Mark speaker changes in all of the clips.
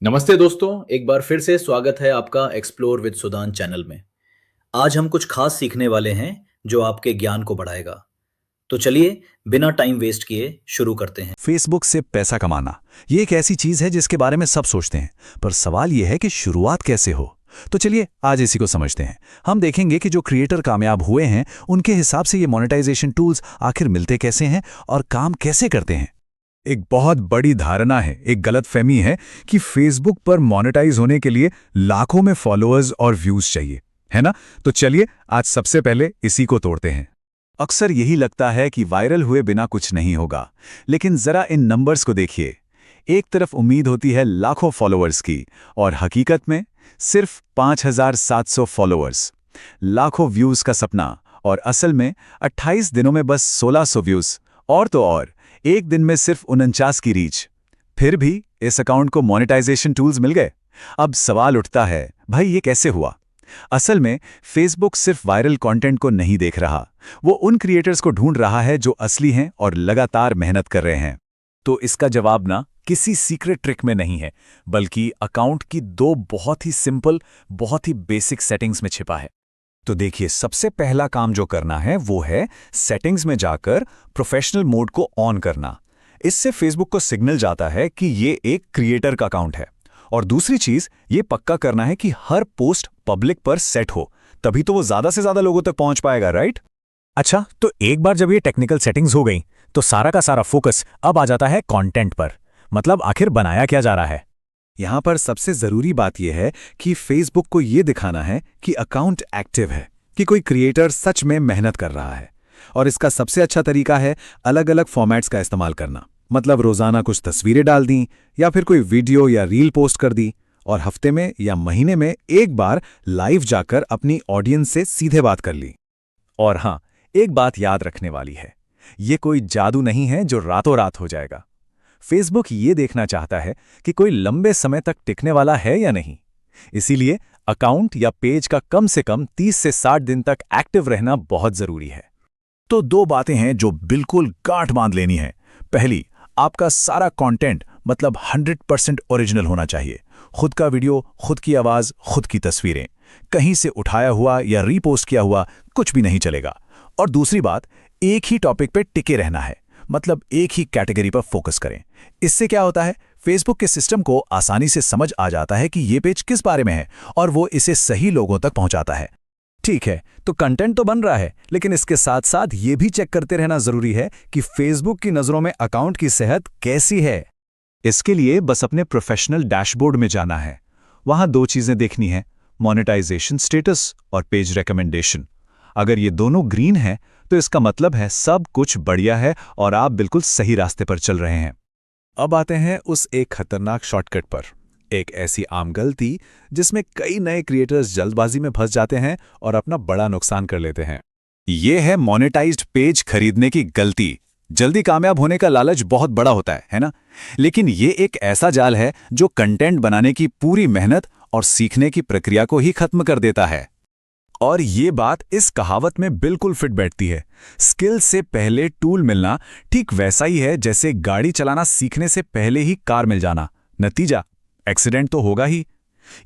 Speaker 1: नमस्ते दोस्तों, एक बार फिर से स्वागत है आपका एक्सप्लोर विद सुदान चैनल में। आज हम कुछ खास सीखने वाले हैं जो आपके ज्ञान को बढ़ाएगा। तो चलिए बिना टाइम वेस्ट किए शुरू करते हैं।
Speaker 2: फेसबुक से पैसा कमाना ये एक ऐसी चीज है जिसके बारे में सब सोचते हैं, पर सवाल यह है कि शुरुआत कैसे हो। तो चलिए आज इसी को समझते हैं। हम देखेंगे कि जो क्रिएटर कामयाब हुए हैं उनके हिसाब से ये मोनेटाइजेशन टूल्स आखिर मिलते कैसे हैं और काम कैसे करते हैं। एक बहुत बड़ी धारणा है, एक गलतफहमी है कि फेसबुक पर मोनेटाइज होने के लिए लाखों में फॉलोअर्स और व्यूज चाहिए, है ना। तो चलिए आज सबसे पहले इसी को तोड़ते हैं। अक्सर यही लगता है कि वायरल हुए बिना कुछ नहीं होगा, लेकिन जरा इन नंबर्स को देखिए। एक तरफ उम्मीद होती है लाखों फॉलोअर्स की, और हकीकत में सिर्फ 5,700 फॉलोअर्स। लाखों व्यूज का सपना, और असल में 28 दिनों में बस 1,600 व्यूज, और तो और एक दिन में सिर्फ 49 की रीच। फिर भी इस अकाउंट को मोनेटाइजेशन टूल्स मिल गए। अब सवाल उठता है, भाई ये कैसे हुआ? असल में फेसबुक सिर्फ वायरल कंटेंट को नहीं देख रहा, वो उन क्रिएटर्स को ढूंढ रहा है जो असली हैं और लगातार मेहनत कर रहे हैं। तो इसका जवाब ना किसी सीक्रेट ट्रिक में नहीं है, बल्कि अकाउंट की दो बहुत ही सिंपल, बहुत ही बेसिक सेटिंग्स में छिपा है। तो देखिए, सबसे पहला काम जो करना है वो है सेटिंग्स में जाकर प्रोफेशनल मोड को ऑन करना। इससे फेसबुक को सिग्नल जाता है कि ये एक क्रिएटर का अकाउंट है। और दूसरी चीज ये पक्का करना है कि हर पोस्ट पब्लिक पर सेट हो, तभी तो वो ज्यादा से ज्यादा लोगों तक पहुंच पाएगा, राइट? अच्छा, तो एक बार जब ये टेक्निकल सेटिंग्स हो गई तो सारा का सारा फोकस अब आ जाता है कंटेंट पर। मतलब आखिर बनाया क्या जा रहा है। यहां पर सबसे जरूरी बात यह है कि फेसबुक को यह दिखाना है कि अकाउंट एक्टिव है, कि कोई क्रिएटर सच में मेहनत कर रहा है। और इसका सबसे अच्छा तरीका है अलग अलग फॉर्मेट्स का इस्तेमाल करना। मतलब रोजाना कुछ तस्वीरें डाल दी, या फिर कोई वीडियो या रील पोस्ट कर दी, और हफ्ते में या महीने में एक बार लाइव जाकर अपनी ऑडियंस से सीधे बात कर ली। और हाँ, एक बात याद रखने वाली है, ये कोई जादू नहीं है जो रातों रात हो जाएगा। फेसबुक ये देखना चाहता है कि कोई लंबे समय तक टिकने वाला है या नहीं। इसीलिए अकाउंट या पेज का कम से कम 30 से 60 दिन तक एक्टिव रहना बहुत जरूरी है। तो दो बातें हैं जो बिल्कुल गांठ बांध लेनी है। पहली, आपका सारा कंटेंट मतलब 100% ओरिजिनल होना चाहिए। खुद का वीडियो, खुद की आवाज, खुद की तस्वीरें, कहीं से उठाया हुआ या रीपोस्ट किया हुआ कुछ भी नहीं चलेगा। और दूसरी बात, एक ही टॉपिक पे टिके रहना है, मतलब एक ही कैटेगरी पर फोकस करें। इससे क्या होता है, फेसबुक के सिस्टम को आसानी से समझ आ जाता है कि ये पेज किस बारे में है, और वो इसे सही लोगों तक पहुंचाता है। ठीक है, तो कंटेंट तो बन रहा है, लेकिन इसके साथ साथ ये भी चेक करते रहना जरूरी है कि फेसबुक की नजरों में अकाउंट की सेहत कैसी है। इसके लिए बस अपने प्रोफेशनल डैशबोर्ड में जाना है। वहां दो चीजें देखनी है, मोनेटाइजेशन स्टेटस और पेज रिकमेंडेशन। अगर ये दोनों ग्रीन है तो इसका मतलब है सब कुछ बढ़िया है और आप बिल्कुल सही रास्ते पर चल रहे हैं। अब आते हैं उस एक खतरनाक शॉर्टकट पर, एक ऐसी आम गलती जिसमें कई नए क्रिएटर्स जल्दबाजी में फंस जाते हैं और अपना बड़ा नुकसान कर लेते हैं। ये है मोनेटाइज्ड पेज खरीदने की गलती। जल्दी कामयाब होने का लालच बहुत बड़ा होता है ना? लेकिन ये एक ऐसा जाल है जो कंटेंट बनाने की पूरी मेहनत और सीखने की प्रक्रिया को ही खत्म कर देता है। और ये बात इस कहावत में बिल्कुल फिट बैठती है, स्किल से पहले टूल मिलना ठीक वैसा ही है जैसे गाड़ी चलाना सीखने से पहले ही कार मिल जाना। नतीजा एक्सीडेंट तो होगा ही।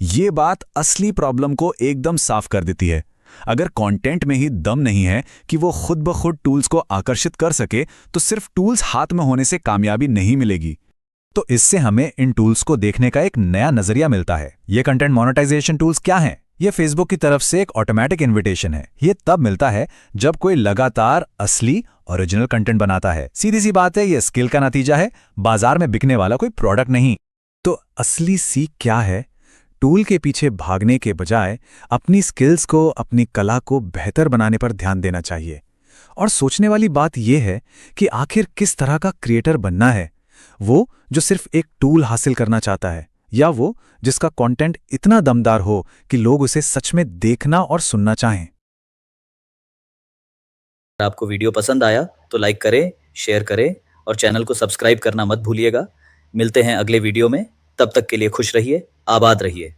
Speaker 2: ये बात असली प्रॉब्लम को एकदम साफ कर देती है। अगर कंटेंट में ही दम नहीं है कि वो खुद ब खुद टूल्स को आकर्षित कर सके, तो सिर्फ टूल्स हाथ में होने से कामयाबी नहीं मिलेगी। तो इससे हमें इन टूल्स को देखने का एक नया नजरिया मिलता है। ये कंटेंट मोनेटाइजेशन टूल्स क्या हैं? ये फेसबुक की तरफ से एक ऑटोमेटिक इन्विटेशन है। ये तब मिलता है जब कोई लगातार असली ओरिजिनल कंटेंट बनाता है। सीधी सी बात है, ये स्किल का नतीजा है, बाजार में बिकने वाला कोई प्रोडक्ट नहीं। तो असली सीख क्या है? टूल के पीछे भागने के बजाय अपनी स्किल्स को, अपनी कला को बेहतर बनाने पर ध्यान देना चाहिए। और सोचने वाली बात यह है कि आखिर किस तरह का क्रिएटर बनना है, वो जो सिर्फ एक टूल हासिल करना चाहता है, या वो जिसका कंटेंट इतना दमदार हो कि लोग उसे सच में देखना और सुनना चाहें।
Speaker 1: अगर आपको वीडियो पसंद आया तो लाइक करें, शेयर करें और चैनल को सब्सक्राइब करना मत भूलिएगा। मिलते हैं अगले वीडियो में, तब तक के लिए खुश रहिए, आबाद रहिए।